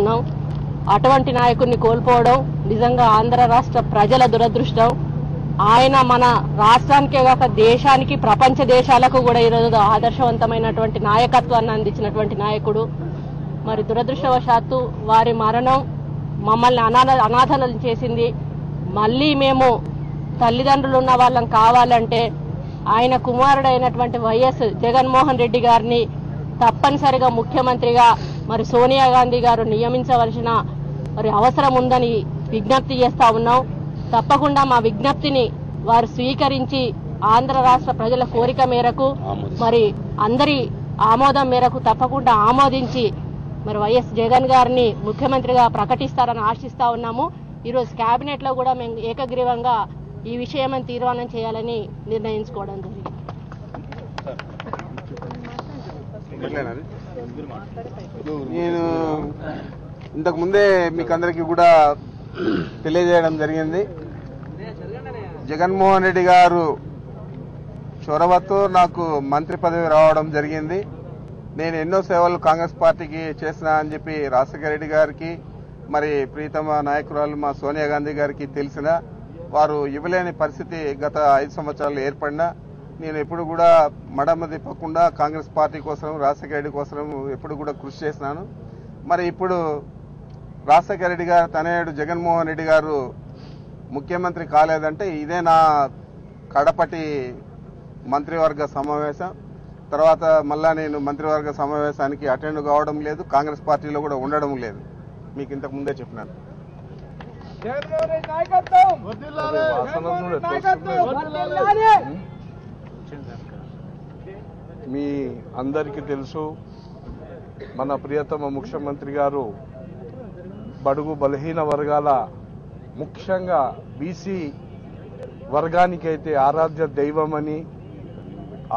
ఉన్నాం. అటువంటి నాయకుడిని కోల్పోవడం నిజంగా ఆంధ్ర రాష్ట్ర ప్రజల దురదృష్టం. ఆయన మన రాష్ట్రానికే కాక దేశానికి, ప్రపంచ దేశాలకు కూడా ఈరోజు ఆదర్శవంతమైనటువంటి నాయకత్వాన్ని అందించినటువంటి నాయకుడు. మరి దురదృష్టవశాత్తు వారి మరణం మమ్మల్ని అనాథలను చేసింది. మళ్ళీ మేము తల్లిదండ్రులు ఉన్న వాళ్ళం కావాలంటే ఆయన కుమారుడైనటువంటి వైఎస్ జగన్మోహన్ రెడ్డి గారిని తప్పనిసరిగా ముఖ్యమంత్రిగా మరి సోనియా గాంధీ గారు నియమించవలసిన మరి అవసరం ఉందని విజ్ఞప్తి చేస్తా ఉన్నాం. తప్పకుండా మా విజ్ఞప్తిని వారు స్వీకరించి ఆంధ్ర రాష్ట్ర ప్రజల కోరిక మేరకు మరి అందరి ఆమోదం మేరకు తప్పకుండా ఆమోదించి మరి వైఎస్ జగన్ గారిని ముఖ్యమంత్రిగా ప్రకటిస్తారని ఆశిస్తా ఉన్నాము. ఈరోజు కేబినెట్ లో కూడా మేము ఏకగ్రీవంగా ఈ విషయమని తీర్మానం చేయాలని నిర్ణయించుకోవడం జరిగింది. నేను ఇంతకు ముందే మీకు అందరికీ కూడా తెలియజేయడం జరిగింది. జగన్మోహన్ రెడ్డి గారు చొరవతో నాకు మంత్రి పదవి రావడం జరిగింది. నేను ఎన్నో సేవలు కాంగ్రెస్ పార్టీకి చేసిన అని చెప్పి రాజశేఖర రెడ్డి గారికి, మరి ప్రీతమ నాయకురాలు మా సోనియా గాంధీ గారికి తెలిసిన వారు ఇవ్వలేని పరిస్థితి గత 5 సంవత్సరాలు ఏర్పడినా నేను ఎప్పుడు కూడా మడమ తిప్పకుండా కాంగ్రెస్ పార్టీ కోసం, రాజశేఖర రెడ్డి కోసం ఎప్పుడు కూడా కృషి చేసినాను. మరి ఇప్పుడు రాజశేఖర రెడ్డి గారు తనయుడు జగన్మోహన్ రెడ్డి గారు ముఖ్యమంత్రి కాలేదంటే ఇదే నా కడపటి మంత్రివర్గ సమావేశం. తర్వాత మళ్ళా నేను మంత్రివర్గ సమావేశానికి అటెండ్ కావడం లేదు, కాంగ్రెస్ పార్టీలో కూడా ఉండడం లేదు. మీకు ఇంతకు ముందే చెప్పినాను. మీ అందరికీ తెలుసు, మన ప్రియతమ ముఖ్యమంత్రి గారు బడుగు బలహీన వర్గాల, ముఖ్యంగా బీసీ వర్గానికైతే ఆరాధ్య దైవమని,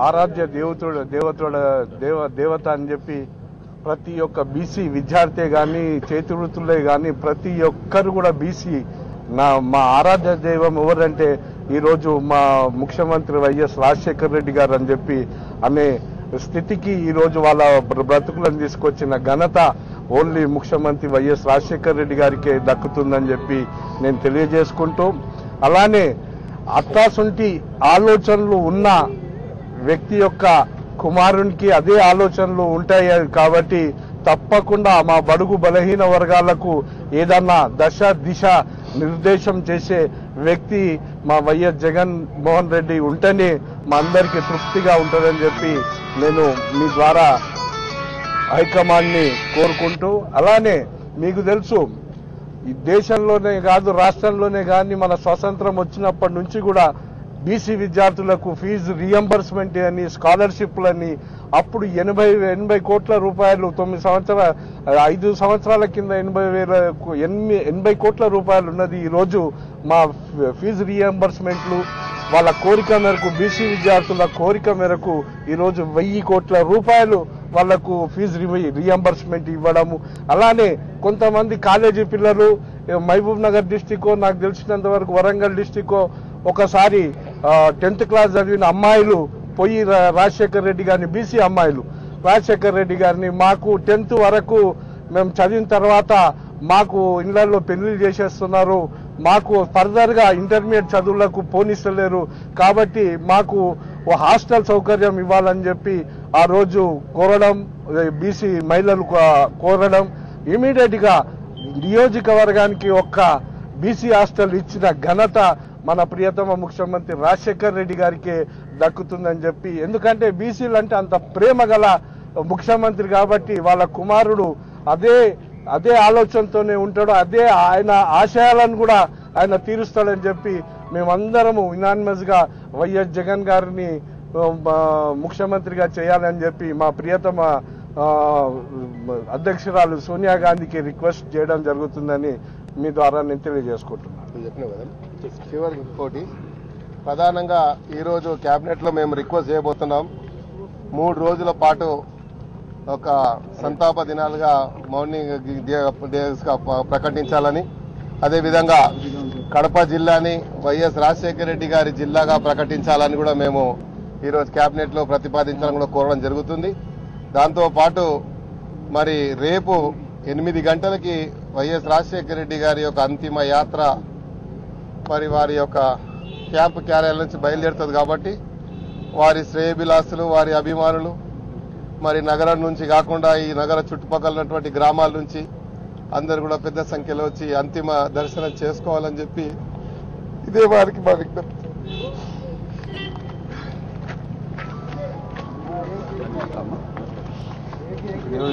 ఆరాధ్య దేవత అని చెప్పి ప్రతి ఒక్క బీసీ విద్యార్థి కానీ, చేతివృత్తులే కానీ ప్రతి ఒక్కరు కూడా బీసీ మా ఆరాధ్య దైవం ఎవరంటే ఈరోజు మా ముఖ్యమంత్రి వైఎస్ రాజశేఖర రెడ్డి గారు అని చెప్పి అనే స్థితికి ఈరోజు వాళ్ళ బ్రతుకులను తీసుకొచ్చిన ఘనత ఓన్లీ ముఖ్యమంత్రి వైఎస్ రాజశేఖర రెడ్డి గారికే దక్కుతుందని చెప్పి నేను తెలియజేసుకుంటూ, అలానే అత్తాసొంటి ఆలోచనలు ఉన్న వ్యక్తి యొక్క కుమారునికి అదే ఆలోచనలు ఉంటాయి కాబట్టి తప్పకుండా మా బడుగు బలహీన వర్గాలకు ఏదన్నా దశ దిశ నిర్దేశం చేసే వ్యక్తి మా వైఎస్ జగన్ మోహన్ రెడ్డి ఉంటేనే మా అందరికీ తృప్తిగా ఉంటుందని చెప్పి నేను మీ ద్వారా హైకమాండ్ని కోరుకుంటూ, అలానే మీకు తెలుసు ఈ దేశంలోనే కాదు రాష్ట్రంలోనే కానీ మన స్వాతంత్రం వచ్చినప్పటి నుంచి కూడా బీసీ విద్యార్థులకు ఫీజు రియంబర్స్మెంట్ అని, స్కాలర్షిప్లని అప్పుడు 80 కోట్ల రూపాయలు 5 సంవత్సరాల కింద 80 కోట్ల రూపాయలు ఉన్నది. ఈరోజు మా ఫీజు రియంబర్స్మెంట్లు వాళ్ళ కోరిక మేరకు, బీసీ విద్యార్థుల కోరిక మేరకు ఈరోజు 1000 కోట్ల రూపాయలు వాళ్లకు ఫీజు రియంబర్స్మెంట్ ఇవ్వడము. అలానే కొంతమంది కాలేజీ పిల్లలు మహబూబ్ నగర్ డిస్టిక్, నాకు తెలిసినంత వరకు వరంగల్ డిస్టిక్, ఒకసారి 10th క్లాస్ చదివిన అమ్మాయిలు పోయి రాజశేఖర రెడ్డి గారిని, బీసీ అమ్మాయిలు రాజశేఖర రెడ్డి గారిని మాకు 10th వరకు మేము చదివిన తర్వాత మాకు ఇళ్లలో పెళ్లిళ్ళు చేసేస్తున్నారు, మాకు ఫర్దర్ గా ఇంటర్మీడియట్ చదువులకు పోనిస్తలేరు కాబట్టి మాకు హాస్టల్ సౌకర్యం ఇవ్వాలని చెప్పి ఆ రోజు కోరడం, బీసీ మహిళలు కోరడం, ఇమీడియట్ గా నియోజకవర్గానికి ఒక్క బీసీ హాస్టల్ ఇచ్చిన ఘనత మన ప్రియతమ ముఖ్యమంత్రి రాజశేఖర రెడ్డి గారికి దక్కుతుందని చెప్పి, ఎందుకంటే బీసీలు అంటే అంత ప్రేమ గల ముఖ్యమంత్రి కాబట్టి వాళ్ళ కుమారుడు అదే ఆలోచనతోనే ఉంటాడు, అదే ఆయన ఆశయాలను కూడా ఆయన తీరుస్తాడని చెప్పి మేమందరము యునానిమస్ గా వైఎస్ జగన్ గారిని ముఖ్యమంత్రిగా చేయాలని చెప్పి మా ప్రియతమ అధ్యక్షురాలు సోనియా గాంధీకి రిక్వెస్ట్ చేయడం జరుగుతుందని మీ ద్వారా నేను తెలియజేసుకుంటున్నాను. చివరికి ఇంకోటి ప్రధానంగా ఈరోజు కేబినెట్ లో మేము రిక్వెస్ట్ చేయబోతున్నాం. 3 రోజుల పాటు ఒక సంతాప దినాలుగా మౌర్నింగ్ డేస్ గా ప్రకటించాలని, అదేవిధంగా కడప జిల్లాని వైఎస్ రాజశేఖర రెడ్డి గారి జిల్లాగా ప్రకటించాలని కూడా మేము ఈరోజు కేబినెట్ లో ప్రతిపాదించాలని కూడా కోరడం జరుగుతుంది. దాంతో పాటు మరి రేపు 8 గంటలకి వైఎస్ రాజశేఖర రెడ్డి గారి యొక్క అంతిమ యాత్ర మరి వారి యొక్క క్యాంపు కార్యాలయం నుంచి బయలుదేరుతుంది కాబట్టి వారి శ్రేయభిలాసులు, వారి అభిమానులు మరి నగరం నుంచి కాకుండా ఈ నగర చుట్టుపక్కల ఉన్నటువంటి గ్రామాల నుంచి అందరు కూడా పెద్ద సంఖ్యలో వచ్చి అంతిమ దర్శనం చేసుకోవాలని చెప్పి ఇదే వారికి మా విజ్ఞప్తి.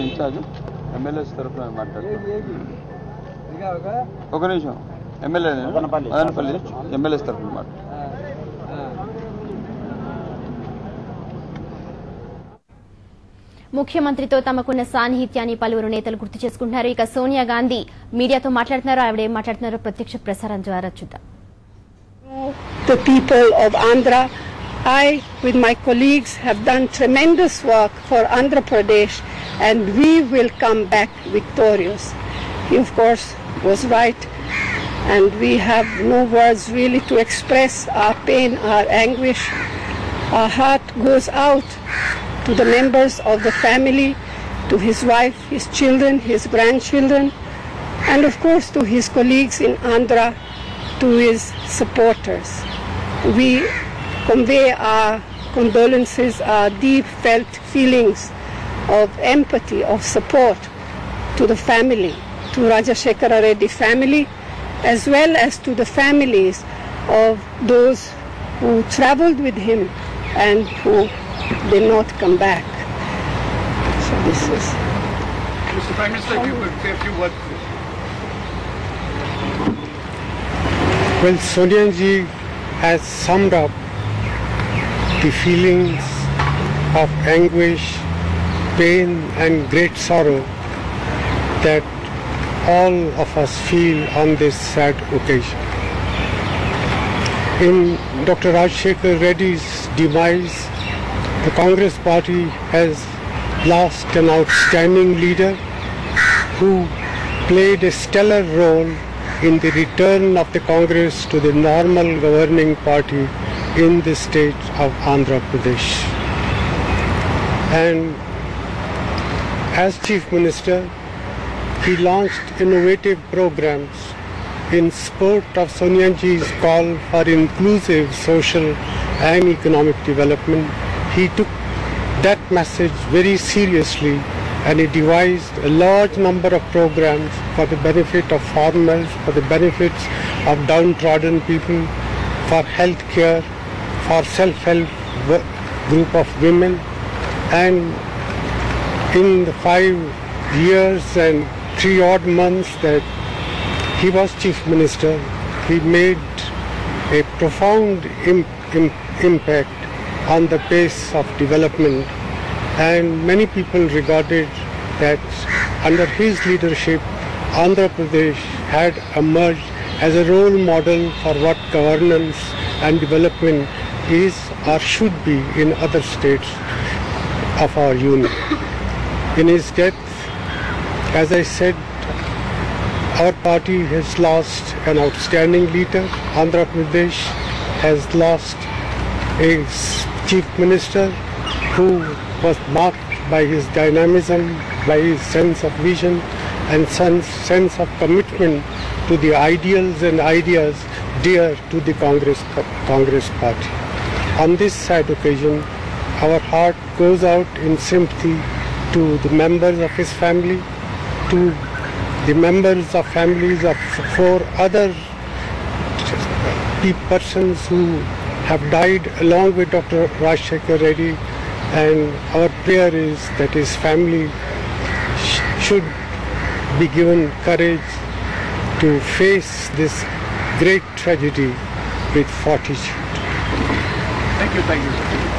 ఇన్ఛార్జ్ ఎమ్మెల్యేస్ తరఫున మాట్లాడుతున్నాను. ఒక నిమిషం. ఎమ్మెల్యే మదనపల్లి ఎమ్మెల్యేస్ తరఫున మాట్లాడు. ముఖ్యమంత్రితో తమకున్న సాన్నిహిత్యాన్ని పలువురు నేతలు గుర్తు చేసుకుంటున్నారు. ఇక సోనియా గాంధీ మీడియాతో మాట్లాడుతున్నారు. ఆవిడ ఏం మాట్లాడుతున్నారో ప్రత్యక్ష ప్రసారం ద్వారా చూద్దాం. The people of Andhra, I with my colleagues have done tremendous work for Andhra Pradesh and we will come back victorious. He of course was right and we have no words really to express our pain, our anguish. Our heart goes out to the members of the family, to his wife, his children, his grandchildren, and of course to his colleagues in Andhra, to his supporters. We convey our condolences, our deep felt feelings of empathy, of support to the family, to Rajashekara Reddy family, as well as to the families of those who travelled with him and who did not come back. So this is... Mr. Prime Minister, if you could say a few words. Well, Sonia ji has summed up the feelings of anguish, pain and great sorrow that all of us feel on this sad occasion. In Dr. Rajshekar Reddy's demise, the Congress party has lost an outstanding leader who played a stellar role in the return of the Congress to the normal governing party in the state of Andhra Pradesh. And as Chief Minister, he launched innovative programs in support of Sonia ji's call for inclusive social and economic development. He took that message very seriously and he devised a large number of programs for the benefit of farmers, for the benefits of downtrodden people, for health care, for self-help group of women. And in the 5 years and 3 odd months that he was Chief Minister, he made a profound impact on the pace of development, and many people regarded that under his leadership Andhra Pradesh had emerged as a role model for what governance and development is or should be in other states of our union. In his death, as I said, our party has lost an outstanding leader. Andhra Pradesh has lost a Chief Minister who was marked by his dynamism, by his sense of vision and sense of commitment to the ideals and ideas dear to the Congress party. On this sad occasion, our heart goes out in sympathy to the members of his family, to the members of families of 4 other persons who have died along with Dr. Rajshekar Reddy, and our prayer is that his family should be given courage to face this great tragedy with fortitude. Thank you.